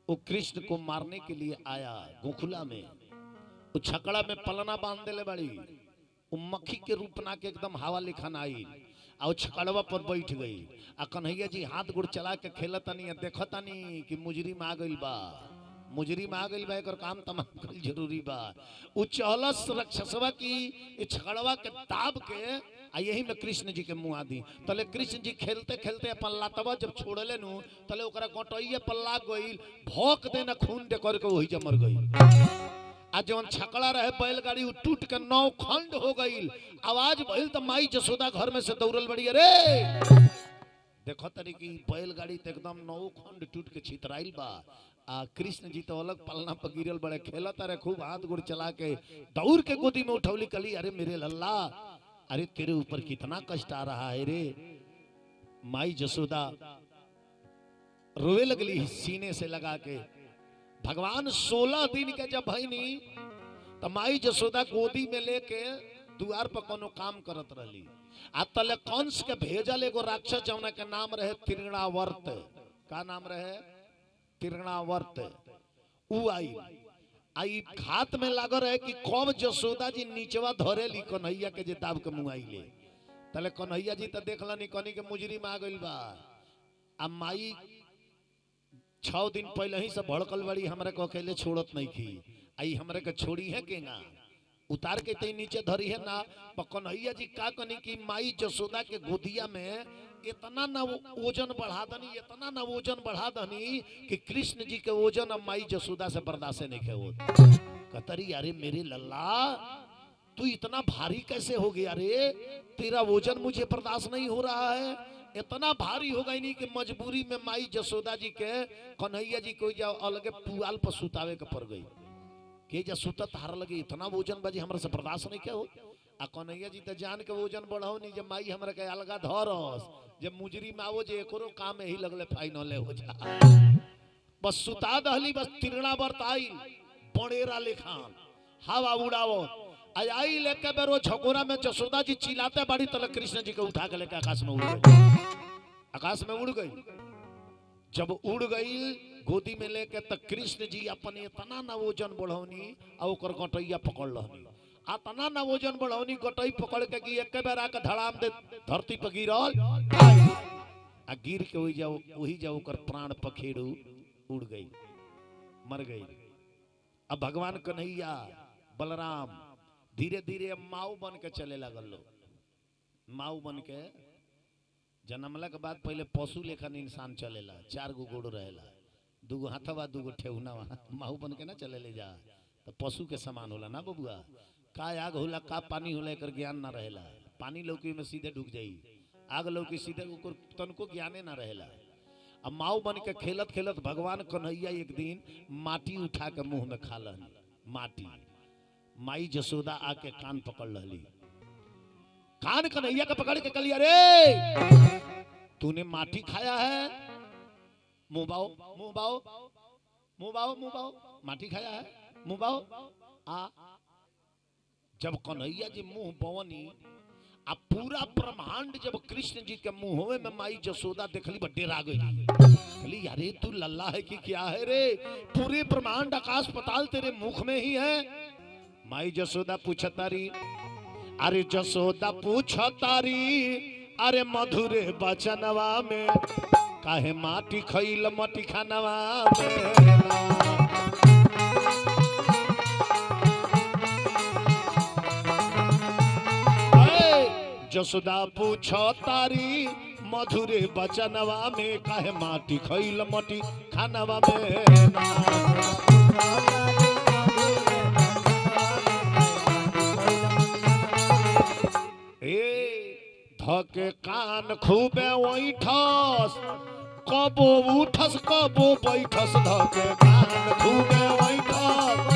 वो कृष्ण को मारने के लिए आया। गोकुला में वो छकड़ा में पलना बांध देले बड़ी, वो मक्खी के रूप ना के एकदम हवा लिखन आई और छकड़वा पर बैठ गई। आ कन्हैया जी हाथ गुड़ चला के खेलतनी देखतनी कि मुजरिम आ गइल बा, मुजरिम आ गइल बा, एकर काम तमाम कल जरूरी बा। उ चहलस राक्षसवा की ये छकड़वा के दाब के आ यही में कृष्ण जी के मुँह दी। तले कृष्ण जी खेलते खेलते अपन लातवा जब छोड़ले नु तले ओकरा गोटइये पर लाग गइल, भौंक देना खून दे करके वही जब मर गई। आ जवन छकड़ा रहे बैलगाड़ी उ टूट के 9 खंड हो गई। आवाज भइल त माई जसोदा घर में से दौड़ल बड़ी, अरे देखो तरी की बैलगाड़ी तो एकदम 9 खंड टूट के छितराइल बा। आ कृष्ण जी तो अलग पलना पर गिरल बड़े खेलत रहे खूब हाथ गुड़ चला के दौड़ के गोदी में उठौली कली, अरे मेरे लल्ला अरे तेरे ऊपर कितना कष्ट आ रहा है रे। माई जसोदा रोए लगली सीने से लगा के। भगवान 16 दिन के जब भईनी तो माई जसोदा गोदी में लेके द्वार पर कोनो काम करत रहली। आ तले कंस के भेजल एगो राक्षस जौना के नाम रहे तृणावर्त। का नाम रहे? तृणावर्त। उ आई घात में लागो रहे कि कब जसोदा जी नीचवा धरे ली कन्हैया के जे दाब के मुआई ले। तले कन्हैया जी तो देखलनी कनी के मुजरिम आ गइल बा। आ माई 6 दिन पहले ही से भड़कल बड़ी, हमरा को अकेले छोड़त नहीं की। आई हमरा के छोड़ी है केगा उतार के तई नीचे धरी है ना। कन्हैया जी का कनी कि माई जसोदा के गोदिया में इतना ना वजन बढ़ा दनी, इतना ना वजन बढ़ा दनी कि कृष्ण जी के वजन अब माई जसोदा से बर्दाश्त नहीं हो। कतरी अरे मेरे लल्ला तू इतना भारी कैसे हो गया रे, तेरा वजन मुझे बर्दाश्त नहीं हो रहा है। इतना भारी हो गई नहीं कि मजबूरी में माई जसोदा जी के कन्हैया जी को जाओ अलगे पुआल पर सुतावे के पड़ गई के जा सुतत हार लगे, इतना वजन बाजी हमरा से बर्दाश्त नहीं क्या हो। आ कन्हैया जी तो जान के वजन बढ़ाओ नहीं, जब माई हमरा के अलगा धरस, जब मुजरिम आवो जे एकरो काम यही लगले फाइनल हो जा। बस सुता दहली, बस तृणावर्त आई बड़ेरा लेखान हवा उड़ावो। आई लेके बेरो झकोरा में जसोदा जी चिल्लाते बड़ी तले कृष्ण जी को उठा के लेके आकाश में उड़ गई। आकाश में उड़ गई। जब उड़ गई गोदी में लेके तो कृष्ण जी अपन इतना ना वजन बढ़ौनी आ ओकर गटैया पकड़ लहनी। अतना ना वजन बढ़ौनी गटई पकड़ के कि एक बेर आके धड़ाम दे धरती पर गिरल आ गिर के वही जाओ ओकर प्राण पखेरु उड़ गई, मर गई। अब भगवान कन्हैया बलराम धीरे धीरे माऊ बन के चले लगल। माऊ बन के जन्मला के बाद पहले पशु लेखन इंसान चलेला, 4 गो गोड़ रहेला, 2 गो हाथवा 2 गो ठेहुना। माऊ बन के ना चले ले जा तो पशु के समान होला ना बबुआ। का आग होला का पानी होला एकर ज्ञान ना रहेला। पानी लौकी में सीधे ढुक जाई, आग लौकी सीधे ओकर तनको ज्ञाने ना रहेला। अब माऊ बन के खेलत खेलत भगवान कन्हैया एक दिन माटी उठा के मुंह में खा लहनी। माटी माई जसोदा आके कान पकड़ लहली, कान कन्हैया के पकड़ के कहली अरे तूने माटी खाया है, मुंह बाओ मुंह बाओ मुंह बाओ मुंह बाओ, माटी खाया है मुंह बाओ। आ जब कन्हैया जी मुंह बवनी अब पूरा ब्रह्मांड जब कृष्ण जी के मुंह में माई जसोदा देखली बड्डे रा गई। कहली अरे तू लल्ला है कि क्या है रे, पूरे ब्रह्मांड आकाश पताल तेरे मुख में ही है। माई जसोदा पूछतारी, अरे जसोदा पूछतारी अरे मधुरे बचनवा में काहे माटी खइल मटी खानवा में। जसोदा पूछो तारी मधुरे बचनवा में काहे माटी खइल मटी खानवा में। धके कान खूबे ओठस कबो उठस कबो बैठस, धके कान खूबे ओठस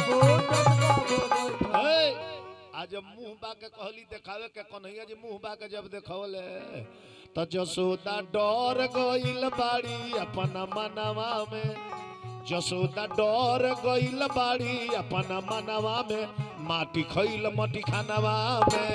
आज मुंह बा के कहली देखावे के कन्हैया जी मुंह बा के जब देखौले तो जसोदा डर गइल बाड़ी अपन मनवा में, जसोदा डर गइल बाड़ी अपन मनवा में, माटी खइल मटी खानवा में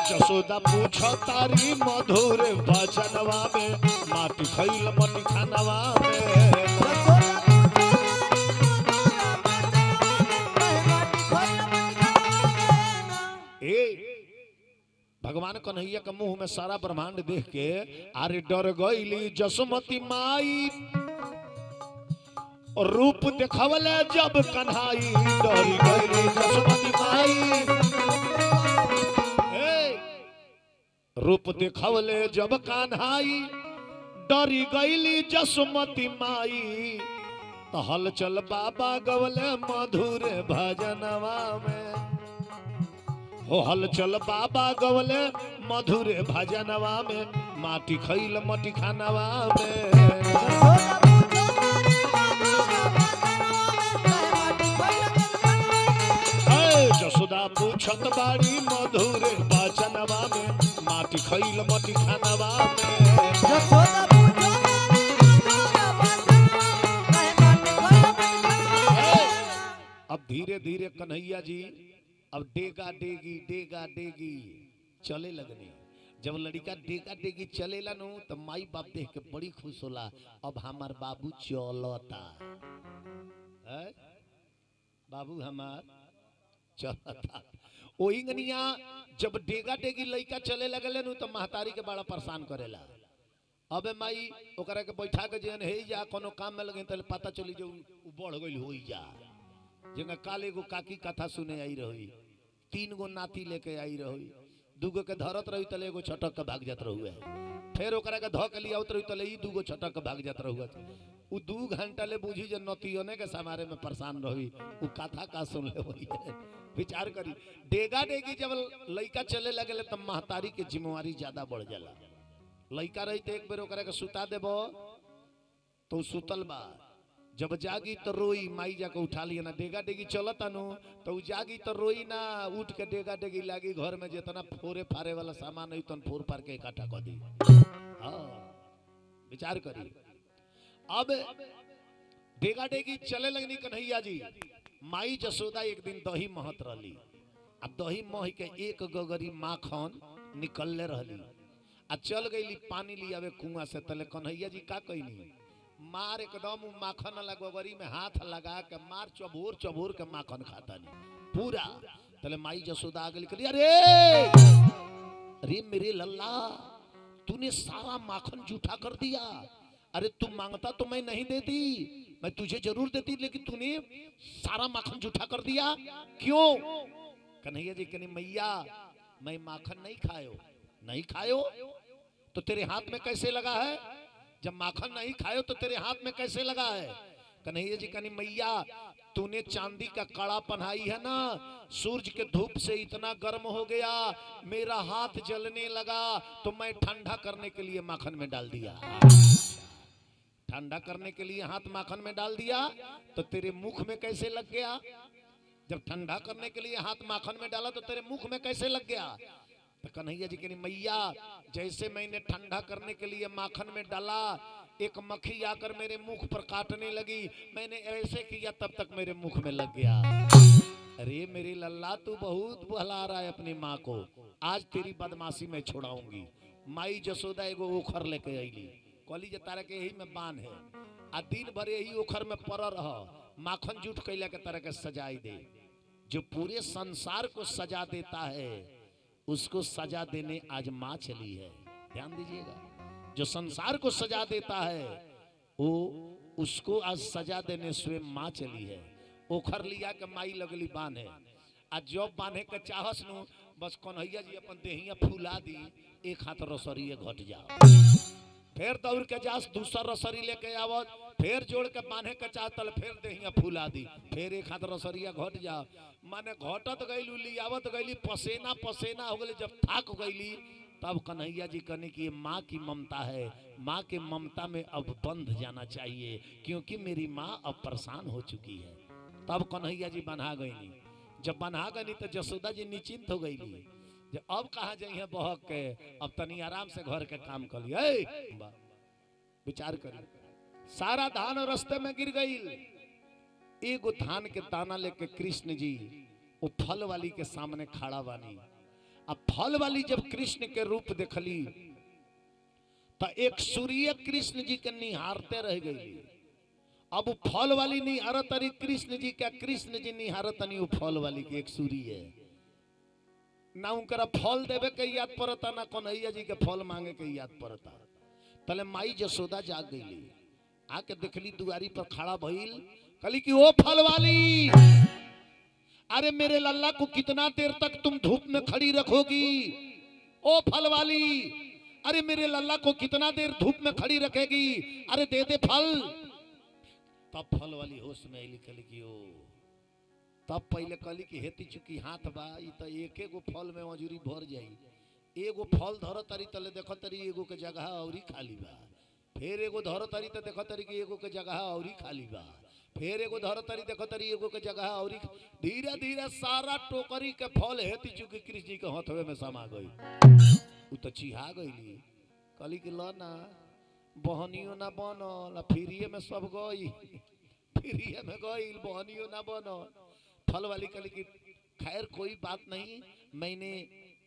जसोदा पूछ तारी मधुर भजनवा में, माटी खइल मटी खानवा में भगवान कन्हैया के मुंह में सारा ब्रह्मांड देख के अरे डर गईली जसमती माई, रूप देखवले जब कन्हाई, डर गईली जसमती माई, रूप देखवले जब कन्हाई, डरी गईली जसमती माई, तो हलचल बाबा गवले मधुर भजनवा में, हो हलचल बाबा गवले मधुर भजनवा में, माटी खइल मटी खानवा में जसोदा पूछत बाड़ी मधुर भजनवा में, माटी खइल मटी खानवा में अब धीरे धीरे कन्हैया जी अब डेगा डेगी चले लगनी। जब लड़का डेगा डेगी चलेला नु तो माई बाप देख के बड़ी खुश होला, अब हमार बाबू चलता है, बाबू हमार चलता। ओही गनिया जब डेगा डेगी लड़का चले लगले नु तो महतारी के बड़ा परेशान करेला। अबे माई ओकरा के बैठा के जेन हे जा कोनो काम में लगे तो पता चली जो उ बढ़ गइल होई जा। जेंगा काले गो काकी कथा सुने आई रही, 3 गो नाती लेके आई रही, 2 गो के धरत रही तले एगो छटक के भाग जात रहुए, फिर ओकरा के ध के लिया उतरी तले ई 2 गो छटक के भाग जात रहुए। उ 2 घंटा ले बुझी जे नतियोने के समारे में परेशान रही, उ कथा का सुन ले होई। विचार करी डेगा डेगी जब लइका चले लगले तब महतारी के जिम्मेवारी ज्यादा बढ़ जाला। लइका रही तो एक बेर ओकरा के सुता देबो तो सुतल बा, जब जागी तो रोई, माई जाके उठा लिया ना। डेगा डेगी चलता नु तो जागी तो रोई ना, उठ के डेगा डेगी लागी घर में जितना फोरे फारे वाला सामान है तन फोर फार के इकट्ठा कर दी। विचार करी अब डेगा डेगी चले लगनी कन्हैया जी। माई जसोदा एक दिन दही महत रही, अब दही मह के एक गगरी माखन निकलले रहली, आ चल गई पानी लियावे कुआं से। तले कन्हैया जी का कहनी, मार एकदम माखन लगोगरी में हाथ लगा के मार चबोर चबोर के माखन खाता नहीं पूरा। तले माई जसोदा आगे निकली, अरे मेरे लल्ला तूने सारा माखन जूठा कर दिया। अरे तू मांगता तो मैं नहीं देती, मैं तुझे जरूर देती, लेकिन तूने सारा माखन जूठा कर दिया क्यों? कन्हैया जी कहनी, मैया मैं माखन नहीं खायो तो तेरे हाथ में कैसे लगा है? जब माखन नहीं खायो तो तेरे हाथ में कैसे लगा है? कन्हैया जी कहनी, मैया तूने चांदी का कड़ा पहनाई है ना, सूरज के धूप से इतना गर्म हो गया, मेरा हाथ जलने लगा, तो मैं ठंडा करने के लिए माखन में डाल दिया। ठंडा करने के लिए हाथ माखन में डाल दिया तो तेरे मुख में कैसे लग गया? जब ठंडा करने के लिए हाथ माखन में डाला तो तेरे मुख में कैसे लग गया? तो कन्हैया जी कहनी, मैया जैसे मैंने ठंडा करने के लिए माखन में डाला, एक मक्खी आकर मेरे मुख पर काटने लगी, मैंने ऐसे किया तब तक मेरे मुख में लग गया। अरे मेरी लल्ला तू बहुत बहला रहा है अपनी माँ को, आज तेरी बदमाशी में छुड़ाऊंगी। माई जसोदा एगो ओखर लेके आईली, कहली जे तारा के यही में बान है, आ दिन भर यही ओखर में पड़ रह, माखन जूठ कैला के तरह के सजाई दे। जो पूरे संसार को सजा देता है उसको सजा देने आज माँ चली है। ध्यान दीजिएगा, जो संसार को सजा देता है वो उसको आज सजा देने स्वयं माँ चली है। ओखर लिया के माई लगली बांधे, आज जब बांधे के चाहस नु बस कन्हैया जी अपन देहिया फुला दी, एक हाथ रसरी घट जाओ, फिर दौड़ के जास दूसरा रसरी लेके आवत, फिर जोड़ के बांधे के चाहतल, फिर देहिया फुला दी, फिर एक हाथ रसरिया घट जाओ। माने घटत गईली लियावत गईली, पसेना पसेना हो गई, जब थाक गईली तब कन्हैया जी कहने की ये माँ की ममता है, माँ के ममता में अब बंध जाना चाहिए क्योंकि मेरी माँ अब परेशान हो चुकी है। तब कन्हैया जी बन्हा गई। जब बन्हा गई तो जसोदा जी निश्चिंत हो गई जब अब कहा जाइए बहक के, अब तनी आराम से घर के काम कर लिए। विचार करिए, सारा धान रास्ते में गिर गई। एगो धान के दाना लेके कृष्ण जी वो फल वाली के सामने खड़ा बानी। अब फल वाली जब कृष्ण के रूप देखली तो एक सूर्य कृष्ण जी के निहारते रह गई। अब फल वाली निहारत तरी कृष्ण जी का, कृष्ण जी निहारत तनी वो फल वाली के। एक सूर्य ना उनकरा फल देवे के याद पड़ता, ना कन्हैया जी के फल मांगे के याद पड़ता। तले माई जसोदा जाग गई, आके देखली दुआरी पर खड़ा भइल, कहली कि ओ फल वाली, अरे मेरे लल्ला को कितना देर तक तुम धूप में खड़ी रखोगी? ओ फल वाली, अरे मेरे लल्ला को कितना देर धूप में खड़ी रखेगी? अरे दे दे फल। तब फल वाली होश में आइली, कहली कि ओ, तब पहले कहली कि हेती चुकी हाथ बा, ई तो एक एगो फल में मजूरी भर जाई। एगो फल धर तरी तले देख तरी एगो के जगह औरी खाली बा, फिर एगो धर तरी तो देख तरी कि एगो के जगह औरी खाली बा, फिर एगो धर तरी देख तरी एगो के जगह औरी। धीरे धीरे सारा टोकरी के फल हेती चुकी कृष्ण जी के हाथवे में समा गई। उ तो चिहा गईली, कहली कि ल ना बहनियो ना बनल, फिरिये में सब गई, फिरिये में गई, बहनियो ना बनल। फल वाली कहली कि खैर कोई बात नहीं, मैंने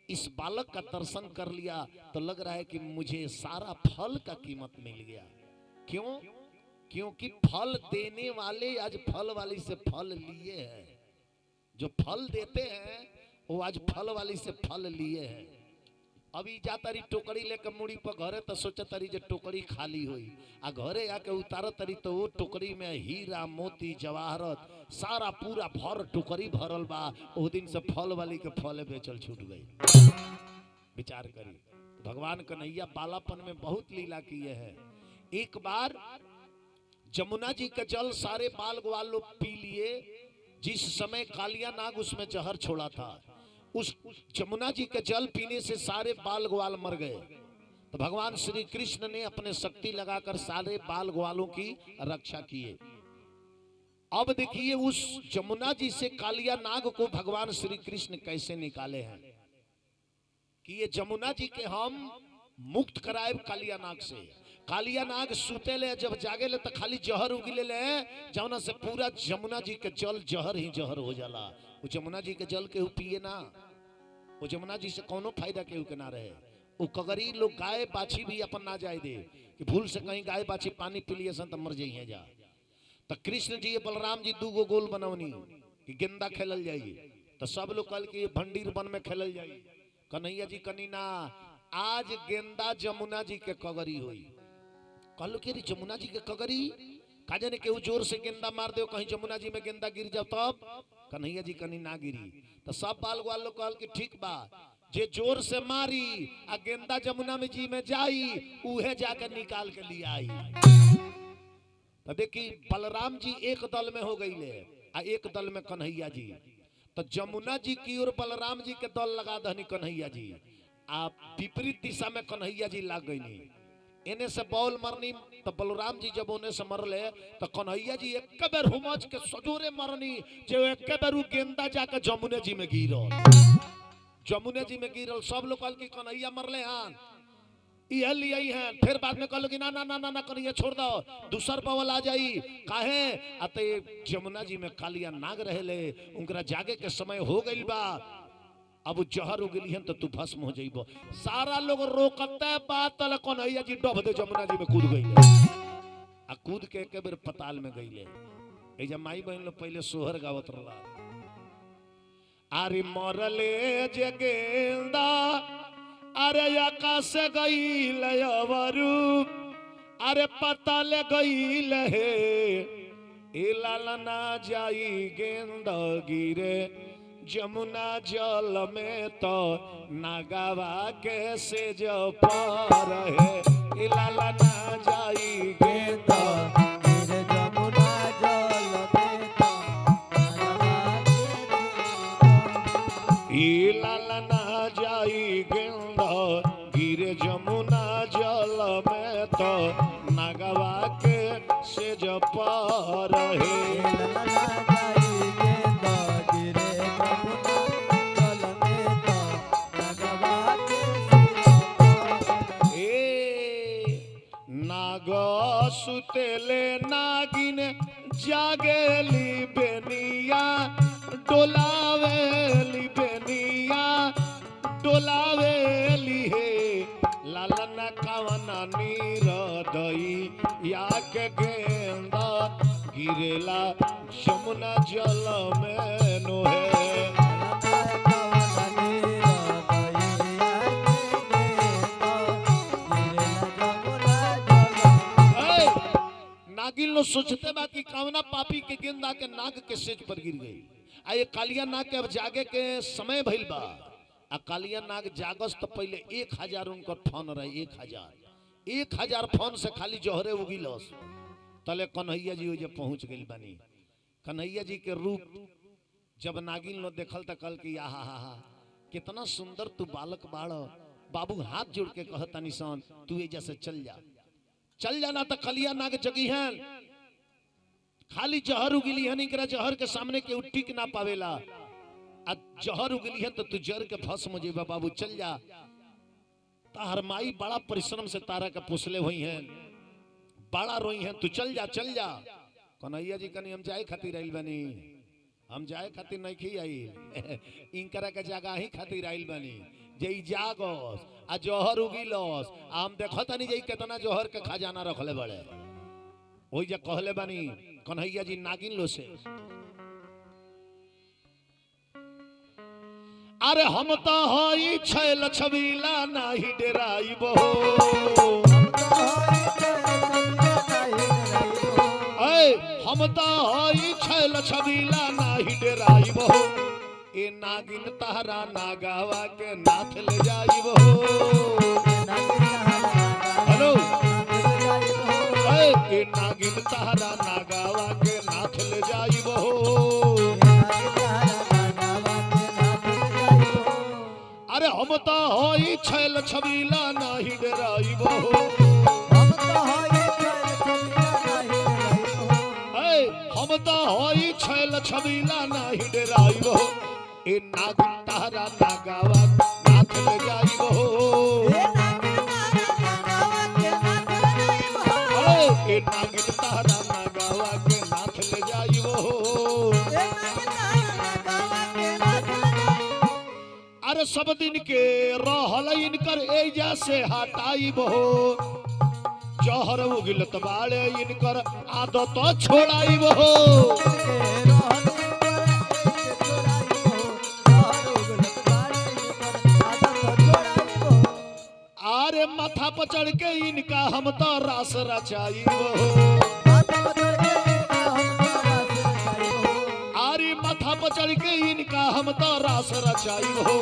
इस बालक का दर्शन कर लिया तो लग रहा है कि मुझे सारा फल का कीमत मिल गया। क्यों? क्योंकि फल देने वाले आज फल वाली से फल लिए हैं, जो फल देते हैं वो आज फल वाली से फल लिए हैं। अभी जाता रही टोकरी लेकर मुड़ी पर घरे तो सोचा तरी जो टोकरी खाली हुई, आ घरे आके उतार तरी तो वो टोकरी में हीरा मोती जवाहरत सारा पूरा भर टोकरी भरल बा। वो दिन से फल वाली के फल बेचल छूट गई। विचार करी, भगवान कन्हैया बालापन में बहुत लीला किए हैं। एक बार जमुना जी का जल सारे बाल ग्वाल लोग पी लिए। जिस समय कालिया नाग उसमें जहर छोड़ा था, उस जमुना जी के जल पीने से सारे बाल ग्वाल मर गए। तो भगवान श्री कृष्ण ने अपने शक्ति लगाकर सारे बाल ग्वालों की रक्षा किए। अब देखिए उस जमुना जी से कालिया नाग को भगवान श्री कृष्ण कैसे निकाले हैं कि ये जमुना जी के हम मुक्त कराए कालिया नाग से। कालिया नाग सुते ले, जब जागे ले तो खाली जहर उगिले ले, जमुना से पूरा जमुना जी के जल जहर ही जहर हो जाला। वो जमुना जी के जल केहू पिए ना, वो जमुना जी से कोनो फायदा केहू के ना रहे। वो कगरी लोग गाय बाछी भी अपन ना जाए दे कि भूल से कहीं गाय बाछी पानी पी लिए सन तो मर जाइए जा। तो कृष्ण जी बलराम जी दूगो गोल बनवनी कि गेंदा खेलल जाइए। तो सब लोग कल कि भंडीर वन में खेलल जाइए। कन्हैया जी कनी ना, आज गेंदा जमुना जी के कगरी हुई। कहलो कि जमुना जी के कगरी का जाने केहू जोर से गेंदा मार दो कहीं जमुना जी में गेंदा गिर जाओ तब। कन्हैया जी कनी ना गिरी। तो सब बाल ग्वाल लोग कहल कि ठीक बा, जे जोर से मारी आ गेंदा जमुना में जी में जाई उहे जाकर निकाल के लिए आई। तो देखी बलराम जी एक दल में हो गई ले आ एक दल में कन्हैया जी। तो जमुना जी की ओर बलराम जी के दल लगा दहनी कन्हैया जी, आ विपरीत दिशा में कन्हैया जी लाग गई। इन्हें से बॉल मरनी तो बलराम जी जब उन्हें से मरले तो कन्हैया जी एक बेर हुमच के सजोरे मरनी जो एक बेर गेंदा जाकर जमुने जी में गिरल। जमुने जी में गिरल। सब लोग कहल कि कन्हैया मरले हां, ये लिए हैं। फिर बाद में कहलो कि ना ना ना ना, ना कन्हैया छोड़ दो, दूसर बवल आ जाई। काहे? अते जमुना जी में कालिया नाग रहेले, उनकरा जागे के समय हो गइल बा। अब जहर उगली है तो तू भस्म हो जाइबो। सारा लोग रोकते बात तल कन्हैया जी डब दे जमुना जी में कूद गई आ कूद के एक बेर पताल में गईले। ए जब माई बहन लोग पहले सोहर गावत रहला, अरे मरले जे गेंदा अरे आकाश गईल अवरू अरे पताल गईल हे ए लालना जाई गेंदा गिरे जमुना जल में तो नागावा कैसे जो पार है। लाला ना जाई गेंदा गिरे जमुना जल में तो लाला ना जाई गेंदा सुतेले नागिन जागेली बेनिया डोलावेली बेनिया डोलावेली हे लालन कवना नीर दई या के गेंदा गिरेला यमुना जल में नोहे नागिन लो सोचते बा कि कवना पापी के गेंदा के नाग के सेज पर गिर गई। आ ये कालिया नाग के अब जागे के समय भइल बा। आ कालिया नाग जागस तो पहले 1000 उनकर फोन रहे 1000 फोन से खाली जहरे उगिलस तले कन्हैया जी जे पहुंच गइल बानी। कन्हैया जी के रूप जब नागिन लो देखल त कल कि आहा हा हा कितना सुंदर तू बालक बाड़ बाबू हाथ जोड़ के कहता निशान तू एजा से चल जाना तो कलिया नाग जगी है खाली जहर उगिली है नहीं जहर के सामने के टिक ना पावेला आ जहर उगिली है तो तू जर के भस्म हो जेबा बाबू चल जा। तार माई बड़ा परिश्रम से तारा के पोसले हुई है बड़ा रोई है तू चल जा कन्हैया जी कनी हम जाए खातिर आइल बनी हम जाए खातिर नहीं खी आइल इनकरा के जगह ही खातिर आइल बनी जे जागस आ जहर उगिलस हम देखत नहीं जे कितना जहर के खजाना रखले बड़े ओई जे कहले बानी कन्हैया जी नागिन लो से अरे हम तो हई छैल छबीला नाही डेराइबो हम तो हई छैल छबीला नाही डेराइबो ए नागिन तहरा नागावा के नाथ ले जाइबो हेलो ए नागिन तहरा नागावा के नाथ ले जाइबो अरे हम तो हई छैल छबीला नाही डराइबो हम तो हई छैल छबीला नाही डराइबो ए नागिन तहरा नागावा नाथ ले जाइबो ए नागिन तहरा नागावा के नाथ ले जाइबो अरे सब दिन के रहल इनकर एजा से हटाइबो जहर उगिलत बाड़े इनकर आदत छोड़ाइबो अरे माथा पर चढ़ के इनका हम तो रास रचाइबो अरे माथा पर चढ़ के इनका हम तो रास रचाइबो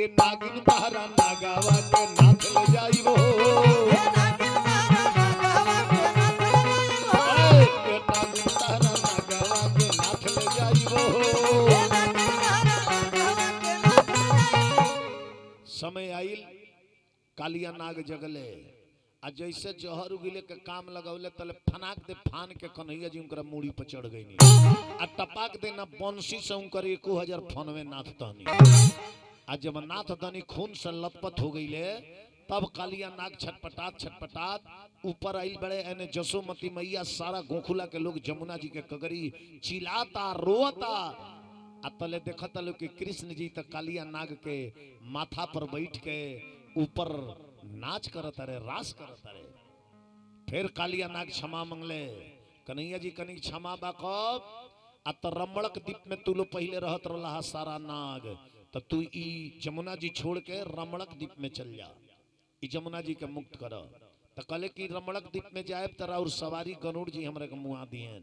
ए नागिन तहरा नागावा के नाथ ले जाइबो समय आइल कालिया नाग जगले आ जैसे जहर उगिले के काम लगौले तले फनाक दे फान के कन्हैया जी उनकर मूड़ी पर चढ़ गई आ टपाक देना बंसी से उनकर 1000 फनवे नाथ तहनी आ जब नाथ दनी खून से लथपथ हो गईले तब कालिया नाग छटपटात ऊपर आइल बड़े एने जसोमती मैया सारा गोखुला के लोग जमुना जी के कगरी चिल्लाता रोता आ तले देखत लोग कि कृष्ण जी तक कालिया नाग के माथा पर बैठ के ऊपर नाच करत रे रास करत रे। फिर कालिया नाग क्षमा मंगले कन्हैया जी कनी क्षमा बाकब आ त रमणक द्वीप में तू लो पहले रहत रहा सारा नाग तो तू ई जमुना जी छोड़ के रमणक द्वीप में चल जा ई जमुना जी के मुक्त कर तो कहले कि रमणक द्वीप में जाए तरा और सवारी गरुड़ जी हमरा के मुआ दिए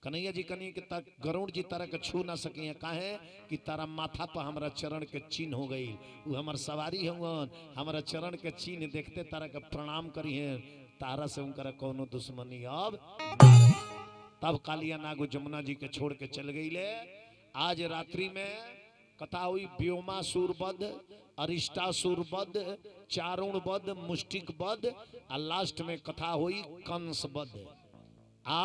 कन्हैया जी कनी कि गरुड़ जी तारा के छू ना सके काहे कि तारा माथा पर हमरा चरण के चिन्ह हो गई वो हमर सवारी हवन हमरा चरण के चिन्ह देखते तारा के प्रणाम करी है तारा से उनकर कोनो दुश्मनी अब तब कालिया नाग जमुना जी के छोड़ के चल गई ले। आज रात्रि में कथा हुई व्योमासुर वध अरिष्टासुर वध चारुण वध मुष्टिक वध और लास्ट में कथा हुई कंस वध। आज